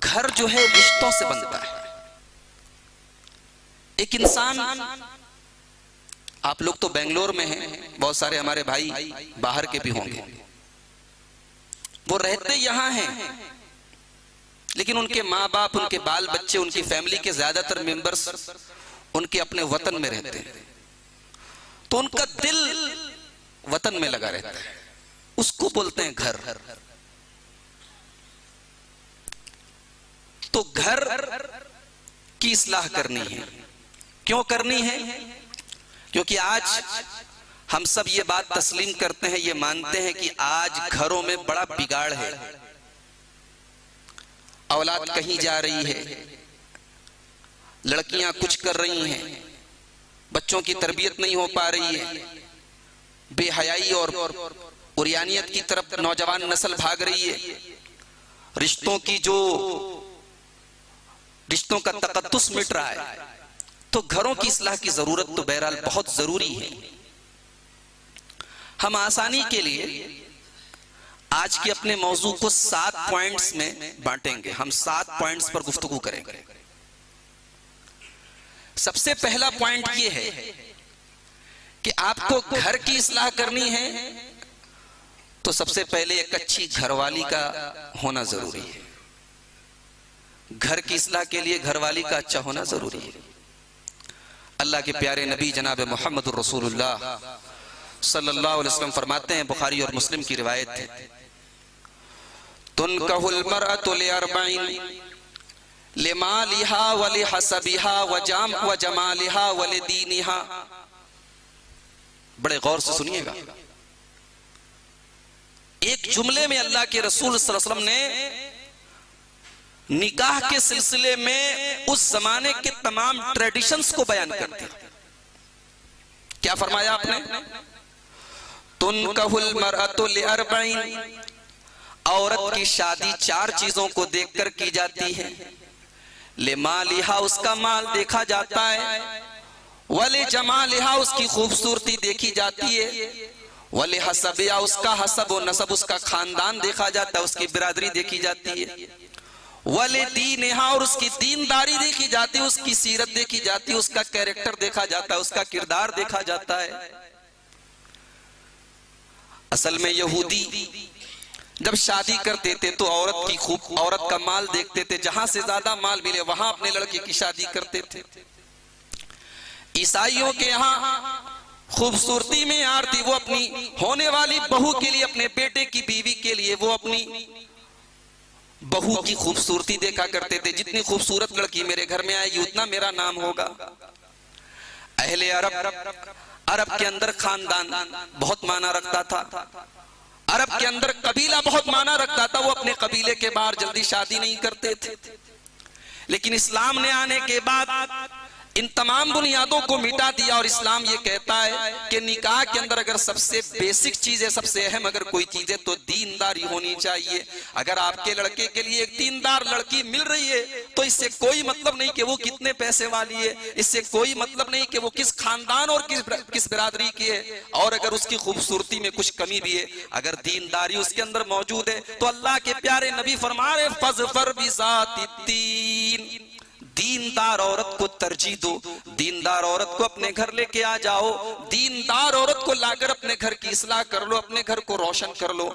घर जो है रिश्तों से बनता है। एक इंसान, आप लोग तो बेंगलोर में हैं, बहुत सारे हमारे भाई बाहर के भी होंगे, वो रहते यहां हैं लेकिन उनके माँ बाप, उनके बाल बच्चे, उनकी फैमिली के ज्यादातर मेंबर्स उनके अपने वतन में रहते हैं, तो उनका दिल वतन में लगा रहता है, उसको बोलते हैं घर। तो घर की इस्लाह करनी है। क्यों करनी है? क्योंकि आज हम सब ये बात तस्लीम करते हैं, ये मानते हैं कि आज घरों में बड़ा बिगाड़ है। औलाद कहीं जा रही है, लड़कियां कुछ कर रही हैं, बच्चों की तरबियत नहीं हो पा रही है, बेहयाई और उरियानियत की तरफ नौजवान नस्ल भाग रही है, रिश्तों का तकद्दुस मिट रहा है। तो घरों की इस्लाह की जरूरत तो बहरहाल बहुत जरूरी है। हम आसानी के लिए आज के अपने मौजू को 7 पॉइंट्स में बांटेंगे। हम 7 पॉइंट्स पर गुफ्तगू करेंगे। सबसे पहला पॉइंट यह है कि आपको घर की इस्लाह करनी है तो सबसे पहले एक अच्छी घरवाली का होना जरूरी है। घर की इस्लाह के लिए घरवाली का अच्छा होना जरूरी है। अल्लाह के प्यारे नबी जनाब मोहम्मद रसूलुल्लाह सल्लल्लाहु अलैहि वसल्लम फरमाते हैं, बुखारी और मुस्लिम की रिवायत है, तुनकहुल मरअतु लिअरबईन लिमालिहा व लिहसबिहा व जमालिहा व लिदीनिहा। बड़े गौर से सुनिएगा। एक जुमले में अल्लाह के रसूल सल्लल्लाहु अलैहि वसल्लम ने निकाह के सिलसिले में उस जमाने के तमाम ट्रेडिशंस को बयान कर दिया। क्या फरमाया आपने? तुनकहुल मरअतु लिअरबईन, औरत की शादी 4 चीजों को देखकर की जाती है। लिमालिहा, उसका माल देखा जाता है, वले जमालिहा, उसकी खूबसूरती देखी जाती है, वले हसबिया, उसका हसब व नसब, उसका खानदान देखा जाता है, उसकी बिरादरी देखी जाती है, वले दीनहा, और उसकी दीनदारी देखी जाती है, उसकी सीरत देखी जाती है, उसका कैरेक्टर देखा जाता है, उसका किरदार देखा जाता है। असल में यहूदी जब शादी करते थे तो औरत का माल देखते थे, जहां से ज्यादा माल मिले वहां अपने लड़के की शादी करते थे। ईसाइयों के यहाँ खूबसूरती में यार थी, वो अपनी होने वाली बहू के लिए, अपने बेटे की बीवी के लिए वो अपनी बहू की खूबसूरती देखा करते थे। जितनी खूबसूरत लड़की मेरे घर में आएगी उतना मेरा नाम होगा। अहले अरब के अंदर खानदान बहुत माना रखता था, अरब के अंदर कबीला बहुत माना रखता था। वो अपने कबीले के बाहर जल्दी शादी नहीं करते थे। लेकिन इस्लाम ने आने के बाद इन तमाम बुनियादों को मिटा दिया और इस्लाम ये कहता है कि निकाह के अंदर अगर सबसे बेसिक चीज है, सबसे अहम अगर कोई चीज है तो दीनदारी होनी चाहिए। अगर आपके लड़के के लिए एक दीनदार लड़की मिल रही है तो इससे कोई मतलब नहीं कि वो कितने पैसे वाली है, इससे कोई मतलब नहीं कि वो किस खानदान और किस बिरादरी की है, और अगर उसकी खूबसूरती में कुछ कमी भी है, अगर दीनदारी उसके अंदर मौजूद है तो अल्लाह के प्यारे नबी फरमा रहे फज़फर बिज़ातिद्दीन, दीनदार औरत को तरजीह दो, दीनदार औरत को अपने घर लेके आ जाओ, दीनदार औरत को लाकर अपने घर की इस्लाह कर लो, अपने घर को रोशन कर लो।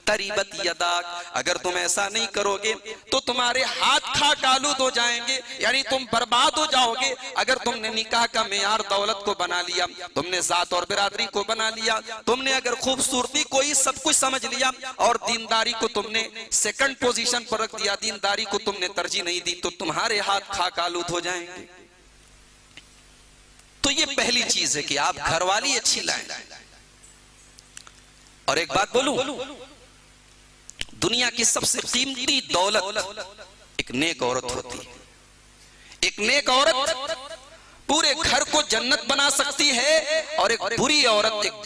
तरीबत यदाक, अगर तुम ऐसा नहीं करोगे तो तुम्हारे हाथ खाक आलूद हो जाएंगे, यानी तुम बर्बाद हो जाओगे। अगर तुमने निकाह का मेयार दौलत को बना लिया, तुमने जात और बिरादरी को बना लिया, तुमने अगर खूबसूरती को ही सब कुछ समझ लिया और दीनदारी को तुमने सेकंड पोजीशन पर रख दिया, दीनदारी को तुमने तरजीह नहीं दी, तो तुम्हारे हाथ खाक आलूद हो जाएंगे। तो ये पहली चीज है कि आप घरवाली अच्छी लाएं। और एक बात बोलूं, दुनिया की सबसे कीमती दौलत एक नेक औरत होती है। एक नेक औरत पूरे घर को जन्नत बना सकती है और एक बुरी औरत एक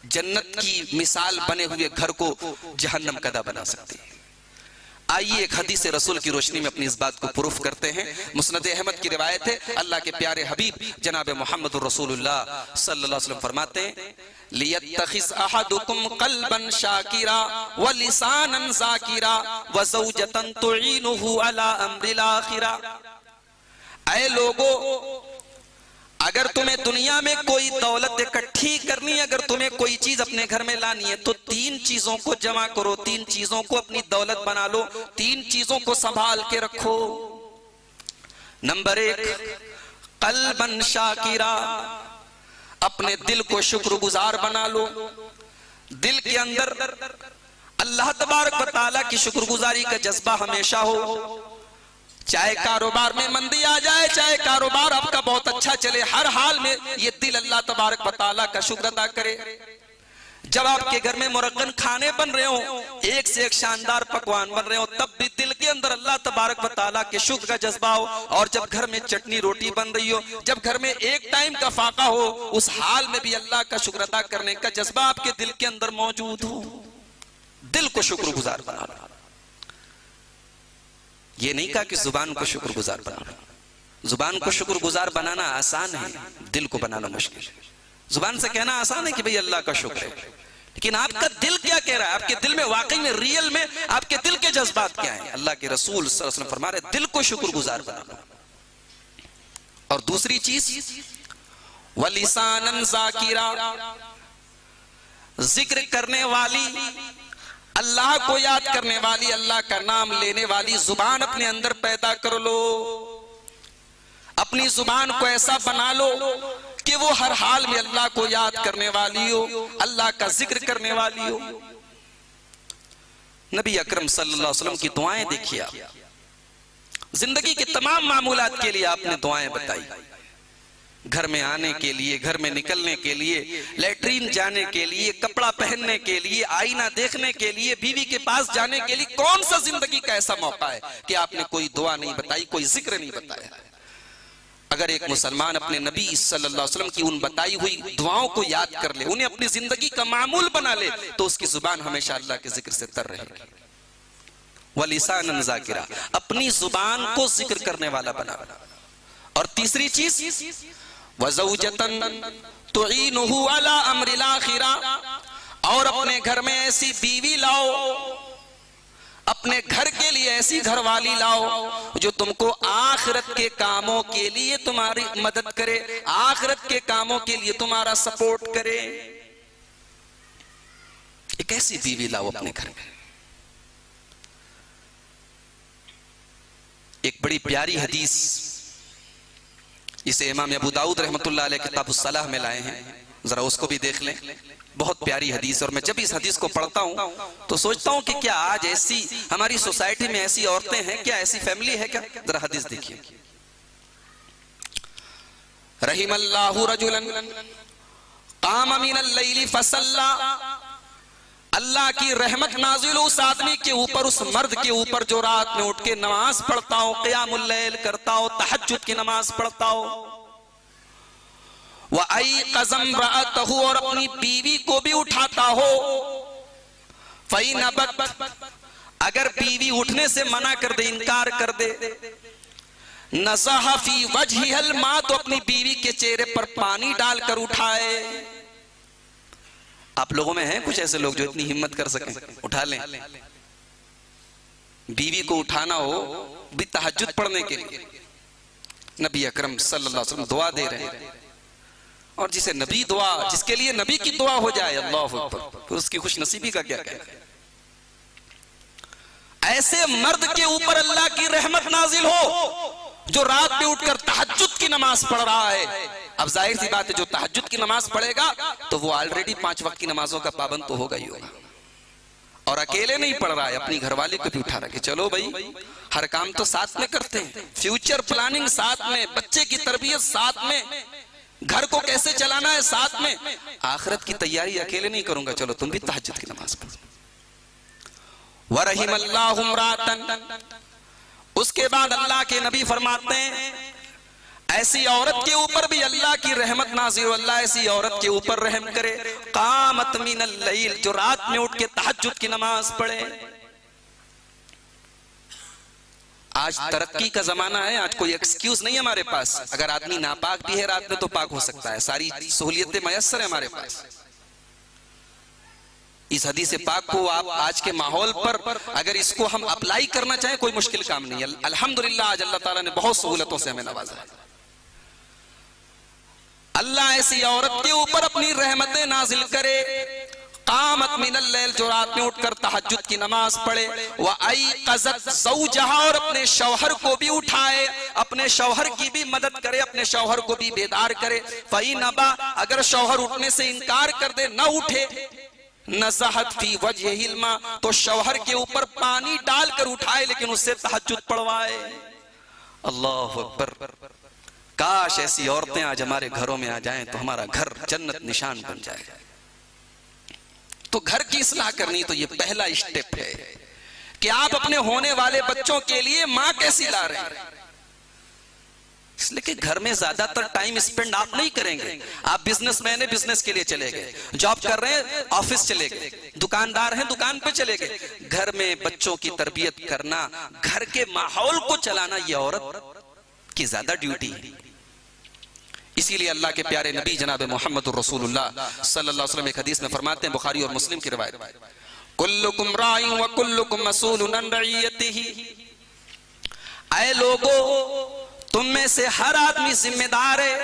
जन्नत की मिसाल बने हुए घर को जहन्नम कदा बना सकती है। आइए एक हदीस रसूल की रोशनी में अपनी इस बात को प्रूफ करते हैं। मुस्नद अहमद की रिवायत है, अल्लाह के प्यारे हबीब जनाब मोहम्मद रसूलुल्लाह सल्लल्लाहु अलैहि वसल्लम फरमाते हैं, लियत्तखिज़ अहदुकुम क़ल्बन शाकिरा व लिसानन ज़ाकिरा व ज़ौजतन तुईनुहु अला अम्रिल आखिरा। ऐ लोगो, अगर तुम्हें दुनिया में कोई दौलत इकट्ठी करनी है, अगर तुम्हें कोई चीज अपने घर में लानी है, तो 3 चीजों को जमा करो, 3 चीजों को अपनी दौलत बना लो, 3 चीजों को संभाल के रखो। नंबर 1, क़ल्बन शाकिरा, अपने दिल को शुक्रगुजार बना लो। दिल के अंदर अल्लाह तबारक व तआला की शुक्रगुजारी का जज्बा हमेशा हो। चाहे कारोबार में मंदी आ जाए, चाहे कारोबार आपका बहुत अच्छा चले, हर हाल में ये दिल अल्लाह तबारक व तआला का शुक्र अदा करे। जब आपके घर में मुरक्कन खाने बन रहे हो, एक से एक शानदार पकवान बन रहे हो, तब भी दिल के अंदर अल्लाह तबारक व तआला के शुक्र का जज्बा हो। और जब घर में चटनी रोटी बन रही हो, जब घर में एक टाइम का फाका हो, उस हाल में भी अल्लाह का शुक्र अदा करने का जज्बा आपके दिल के अंदर मौजूद हो। दिल को शुक्रगुजार बना लो। ये नहीं कहा कि जुबान को शुक्रगुजार बनाना। जुबान को शुक्रगुजार बनाना आसान है, दिल को बनाना मुश्किल है। जुबान से कहना आसान है कि भाई अल्लाह का शुक्र है, लेकिन आपका दिल क्या कह रहा है? आपके दिल में वाकई में, रियल में आपके दिल के जज्बात क्या हैं? अल्लाह के रसूल सल्लल्लाहु अलैहि वसल्लम फरमा रहे, दिल को शुक्रगुजार बनाना। और दूसरी चीज, वलिसानन ज़ाकिरा, जिक्र करने वाली, अल्लाह को याद करने वाली, अल्लाह का नाम लेने वाली जुबान अपने अंदर पैदा कर लो। अपनी जुबान को ऐसा बना लो कि वो हर हाल में अल्लाह को याद करने वाली हो, अल्लाह का जिक्र करने वाली हो। नबी अकरम सल्लल्लाहु अलैहि वसल्लम की दुआएं देखिए आप। जिंदगी के तमाम मामूलात के लिए आपने दुआएं बताई। घर में आने के लिए, घर में निकलने के लिए, लेटरीन जाने के लिए, कपड़ा पहनने के लिए, आईना देखने के लिए, बीवी के पास जाने के लिए, कौन सा जिंदगी का ऐसा मौका है कि आपने कोई दुआ नहीं बताई, कोई जिक्र नहीं बताया? अगर एक मुसलमान अपने नबी सल्लल्लाहु अलैहि वसल्लम की उन बताई हुई दुआओं को याद कर ले, उन्हें अपनी जिंदगी का मामूल बना ले, तो उसकी जुबान हमेशा अल्लाह के जिक्र से तर रहेगी। वलिसानन ज़ाकिरा, अपनी जुबान को जिक्र करने वाला बना। और तीसरी चीज, वज़ौजतन तुईनुहु अला अम्रिल आखिरा, और अपने घर में ऐसी बीवी लाओ, अपने घर के लिए ऐसी घरवाली लाओ जो तुमको आखिरत के कामों के लिए तुम्हारी मदद करे, आखिरत के कामों के लिए तुम्हारा सपोर्ट करे। एक ऐसी बीवी लाओ अपने घर में। एक बड़ी प्यारी हदीस, इसे इमाम अबू दाऊद रहमतुल्लाह अलैह किताबुस सलाह में लाए हैं, जरा उसको भी देख लें। बहुत प्यारी हदीस। और मैं जब इस हदीस को पढ़ता हूं तो सोचता हूं कि क्या आज ऐसी हमारी सोसाइटी में ऐसी औरतें हैं क्या, ऐसी फैमिली है क्या? जरा हदीस देखिए। रहिमल्लाहु रजुलन काम मिनल लैली फसल्ला, अल्लाह की रहमत नाजिल उस आदमी के ऊपर, उस मर्द के ऊपर जो रात में उठ के नमाज पढ़ता हो, क़ियामुल लैल करता हो, तहज्जुद की नमाज पढ़ता हो। व आई क़ज़म रअतहु, और अपनी बीवी को भी उठाता हो। फ़इन अबत, अगर बीवी उठने से मना कर दे, इनकार कर दे, नज़ह फ़ी वजहिल मा, तो अपनी बीवी के चेहरे पर पानी डालकर उठाए। आप लोगों में हैं कुछ ऐसे लोग जो इतनी हिम्मत कर सकें, उठा लें। बीवी को उठाना हो भी तहज्जुद पढ़ने के लिए, नबी अकरम सल्लल्लाहु अलैहि वसल्लम दुआ दे रहे हैं। और जिसे नबी दुआ, जिसके लिए नबी की दुआ हो जाए, अल्लाह अकबर, फिर उसकी खुशनसीबी का क्या कहना। ऐसे मर्द के ऊपर अल्लाह की रहमत नाजिल हो जो रात में उठकर तहज्जुद की नमाज पढ़ रहा है। अब जाहिर सी बात है, जो तहज्जुद की नमाज पढ़ेगा तो वो ऑलरेडी 5 वक्त की नमाजों का पाबंद तो होगा ही होगा। और अकेले नहीं पढ़ रहा है, अपनी घरवाली को भी उठा रहा है कि चलो भाई, हर काम तो साथ में करते हैं, फ्यूचर प्लानिंग साथ में, बच्चे की तरबियत साथ में, घर को कैसे चलाना है साथ में, आखिरत की तैयारी अकेले नहीं करूंगा, चलो तुम भी तहज्जुद की नमाज पढ़ो। वरहिमल्लाहु इम्रातन, उसके बाद अल्लाह के नबी फरमाते हैं ऐसी औरत के ऊपर भी अल्लाह की रहमत नाज़िल, अल्लाह ऐसी औरत के ऊपर रहम करे। कामत मिनल लैल, जो रात में उठ के तहज्जुद की नमाज पढ़े। आज तरक्की का जमाना है, आज कोई एक्सक्यूज नहीं है हमारे पास। अगर आदमी नापाक भी है रात में तो पाक हो सकता है, सारी सहूलियतें मयस्सर है हमारे पास। इस हदीस पाक को आप आज के माहौल पर अगर इसको हम अप्लाई करना चाहें कोई मुश्किल काम नहीं है। अल्हम्दुलिल्लाह आज अल्लाह ताला ने बहुत सहूलतों से हमें नवाजा है। अल्लाह ऐसी औरत के ऊपर अपनी रहमतें नाजिल करे, कामत मिनल लैल, जो रात में उठकर तहज्जुद की नमाज पढ़े, व अयक़ज़त ज़ौजहा, और अपने शौहर को भी उठाए, अपने शौहर की भी मदद करे, अपने शौहर को भी बेदार करे। फ़इन अबा, अगर शौहर उठने से इनकार कर दे, न उठे, नज़हत फी वजहिल मा, तो शौहर के ऊपर पानी डालकर उठाए, लेकिन उससे तहज्जुद पढ़वाए। अल्लाहु अकबर। काश ऐसी औरतें आज हमारे घरों में आ जाएं तो हमारा घर जन्नत निशान बन जाए। तो घर की इस्लाह करनी तो ये पहला स्टेप है कि आप अपने होने वाले बच्चों के लिए मां कैसी ला रहे हैं। इसलिए कि घर में ज्यादातर टाइम स्पेंड आप नहीं करेंगे। आप बिजनेसमैन है, बिजनेस के लिए चले गए, जॉब कर रहे हैं, ऑफिस चले गए, दुकानदार हैं, दुकान पे चले गए। घर में बच्चों की तरबियत करना, घर के माहौल को चलाना, ये औरत की ज्यादा ड्यूटी है। इसीलिए अल्लाह के प्यारे नबी जनाब मोहम्मद रसूलुल्लाह सल्लल्लाहु अलैहि वसल्लम एक हदीस में फरमाते हैं, बुखारी और मुस्लिम की रिवायत, कुल्लुकुम राइन व कुल्लुकुम मसूलुन अन रइयतिही, ऐ लोगों तुम में से हर आदमी जिम्मेदार है,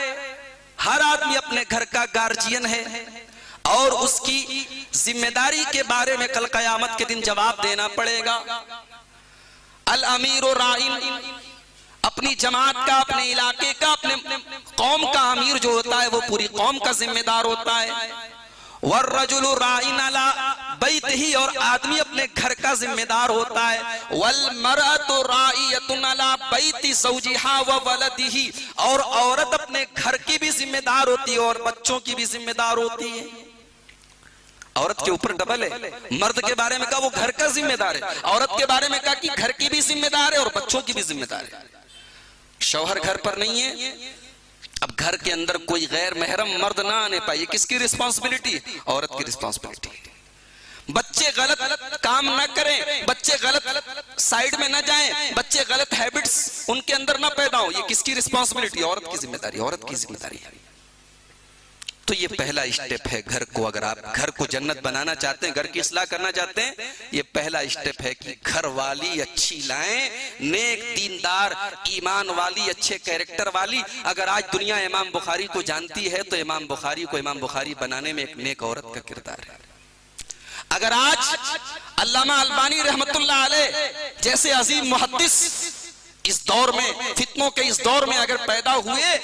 हर आदमी अपने घर का गार्जियन है और उसकी जिम्मेदारी के बारे में कल कयामत के दिन जवाब देना पड़ेगा। अल अमीर राइन, अपनी जमात का, अपने इलाके का, अपने कौम का अमीर जो होता है वो पूरी कौम का जिम्मेदार होता है। वर्रजुलु राइन अला बैतिही, और आदमी अपने घर का जिम्मेदार होता है। वल मरअतु राइयतुन अला बैति ज़ौजिहा व वलदिही, और औरत अपने घर की भी जिम्मेदार होती है और बच्चों की भी जिम्मेदार होती है। औरत के ऊपर डबल है। मर्द के बारे में कहा वो घर का जिम्मेदार है, औरत के बारे में कहा कि घर की भी जिम्मेदार है और बच्चों की भी जिम्मेदार है। शौहर घर पर नहीं है, अब घर के अंदर कोई गैर महरम मर्द ना आने पाए, किसकी रिस्पांसिबिलिटी? औरत की रिस्पांसिबिलिटी। बच्चे गलत काम ना करें, बच्चे गलत साइड में ना जाएं, बच्चे गलत हैबिट्स उनके अंदर ना पैदा हो, ये किसकी रिस्पांसिबिलिटी? औरत की जिम्मेदारी, औरत की जिम्मेदारी है। तो ये पहला स्टेप है घर को, अगर आप घर को जन्नत बनाना चाहते हैं, घर की इस्लाह करना चाहते हैं, ये पहला स्टेप है कि घर वाली अच्छी लाएं, नेक, दीनदार, ईमान वाली, अच्छे कैरेक्टर वाली। अगर आज दुनिया इमाम बुखारी को जानती है तो इमाम बुखारी को इमाम बुखारी बनाने में एक नेक औरत का किरदार है। अगर आज अल्लामा अलबानी रहमतुल्लाह अलैह जैसे अजीम मुहद्दिस इस दौर में, फितनों के इस दौर में अगर पैदा हुए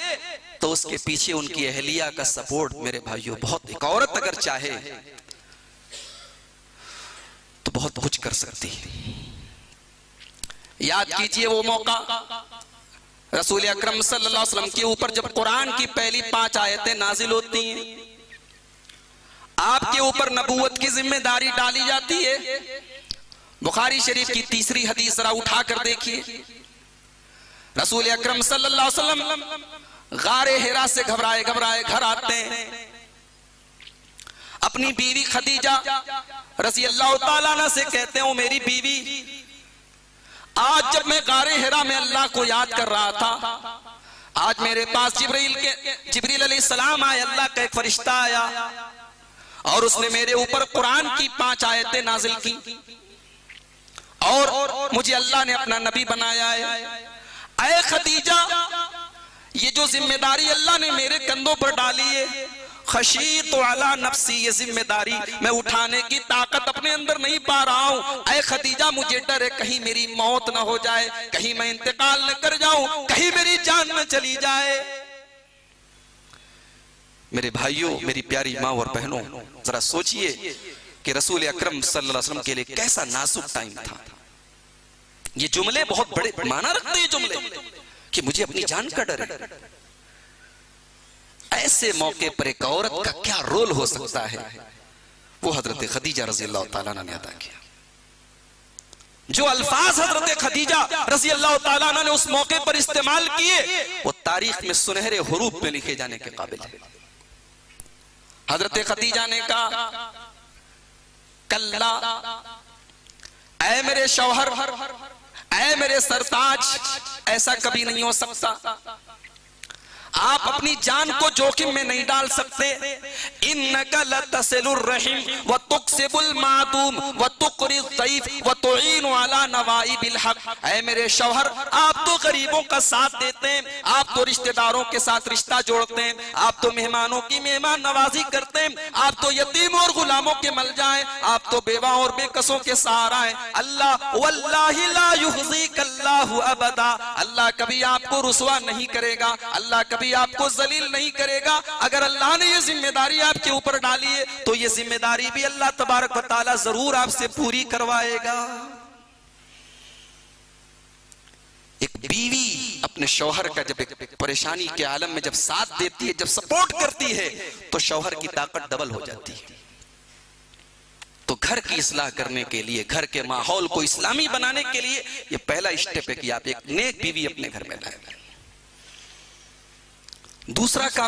तो उसके पीछे उनकी अहलिया का सपोर्ट मेरे भाइयों बहुत। एक औरत अगर चाहे तो बहुत कुछ कर सकती है। याद कीजिए वो मौका रसूल अकरम सल्लल्लाहु अलैहि वसल्लम के ऊपर जब कुरान की पहली 5 आयतें नाजिल होती हैं, आपके ऊपर नबूवत की जिम्मेदारी डाली जाती है। बुखारी शरीफ की 3री हदीस जरा उठा कर देखिए। रसूल अकरम सल्लल्लाहु अलैहि वसल्लम गारे हिरा से घबराए घबराए घर आते हैं। अपनी बीवी खदीजा रज़ी अल्लाह ताला अन्हा से कहते हैं, मेरी बीवी, आज जब मैं गारे हिरा में अल्लाह को याद कर रहा था, आज मेरे पास जिब्रील अलैहिस्सलाम आए, अल्लाह का एक फरिश्ता आया और उसने मेरे ऊपर कुरान की 5 आयतें नाजिल की और मुझे अल्लाह ने अपना नबी बनाया है। ऐ खदीजा, ये जो जिम्मेदारी अल्लाह ने मेरे कंधों पर डाली है, खशीत अला नफ्सी, ये जिम्मेदारी मैं उठाने की ताकत अपने अंदर नहीं पा रहा हूँ। ऐ खदीजा, मुझे डर है कहीं मेरी मौत ना हो जाए, कहीं मैं इंतकाल न कर जाऊं, कहीं मेरी जान न चली जाए। मेरे भाइयों, मेरी प्यारी माँ और बहनों, जरा सोचिए कि रसूल अकरम सल्लल्लाहु अलैहि वसल्लम के लिए कैसा नाजुक टाइम था। ये जुमले बहुत बड़े माना रखते हैं जुमले कि मुझे अपनी जान का डर है। ऐसे मौके पर एक औरत का क्या रोल हो सकता है, वो हजरत खदीजा रज़ी अल्लाह ताला अन्हा ने अदा किया। जो अल्फाज हजरत खदीजा रज़ी अल्लाह ताला अन्हा ने उस मौके पर इस्तेमाल किए, वो तारीख में सुनहरे हुरूफ में लिखे जाने के काबिल है। हजरत खदीजा ने कहा, कल्ला, ऐ मेरे शौहर, ऐ मेरे सरताज, ऐसा कभी नहीं हो सकता। आप अपनी जान को जोखिम में नहीं डाल सकते। इन्नका लतसिलुर रहीम व तुक्सिबुल मादूम व तुक़रिज़ ज़ईफ़ व तुईनु अला नवाइबिल हक़। ऐ मेरे शौहर, आप तो गरीबों का साथ देते हैं, आप तो रिश्तेदारों के साथ रिश्ता जोड़ते हैं, आप तो मेहमानों की मेहमान नवाजी करते हैं, आप तो यतीम और गुलामों के मलजा हैं, आप तो बेवा और बेकसों के सहारा हैं। अल्लाह वल्लाहि ला युख़ज़ीकल्लाहु अबदा, अल्लाह कभी आपको रुसवा नहीं करेगा, अल्लाह कभी आपको जलील नहीं करेगा। अगर अल्लाह ने ये जिम्मेदारी आपके ऊपर डाली है तो ये जिम्मेदारी भी अल्लाह तबारक व तआला जरूर आपसे पूरी करवाएगा। एक बीवी अपने शौहर का जब एक परेशानी के आलम में जब साथ देती है, जब सपोर्ट करती है, तो शौहर की ताकत डबल हो जाती है। तो घर की इस्लाह करने के लिए, घर के माहौल को इस्लामी बनाने के लिए ये पहला स्टेप है कि आप एक नेक बीवी अपने घर में लाएं। दूसरा काम